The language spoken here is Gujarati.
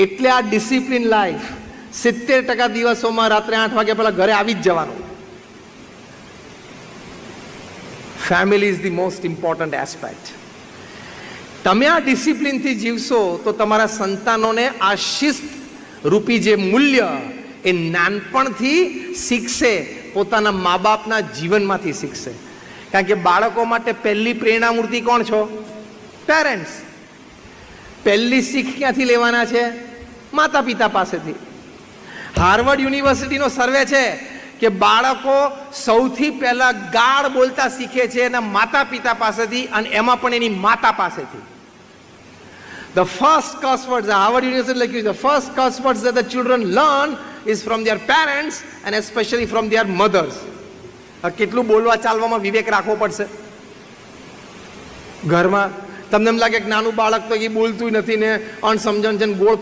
એટલે આ ડિસિપ્લિન લાઈફ 70% દિવસોમાં રાત્રે 8 વાગ્યા પહેલા ઘરે આવી જ જવાનું. Family is the most important aspect. તમે આ ડિસિપ્લિનથી જીવશો તો તમારા સંતાનોને આ શિસ્ત રૂપી જે મૂલ્ય એ નાનપણથી શીખશે, પોતાના મા બાપના જીવનમાંથી શીખશે. કારણ કે બાળકો માટે પહેલી પ્રેરણા મૂર્તિ કોણ છો? પેરેન્ટ્સ. પહેલી શીખ ક્યાંથી લેવાના છે? માતા પિતા પાસેથી. હાર્વર્ડ યુનિવર્સિટીનો સર્વે છે કે બાળકો સૌથી પહેલા ગાળ બોલતા શીખે છે એના માતા પિતા પાસેથી, અને એમાં પણ એની માતા પાસેથી. The first curse words, Harvard University લખ્યું છે, the first curse words that the children learn is from their parents and especially from their mothers. કેટલું બોલવા ચાલવામાં વિવેક રાખવો પડશે ઘરમાં. તમને એમ લાગે કે નાનું બાળક તો એ બોલતું નથી ને અણસમજણ છે, ગોળ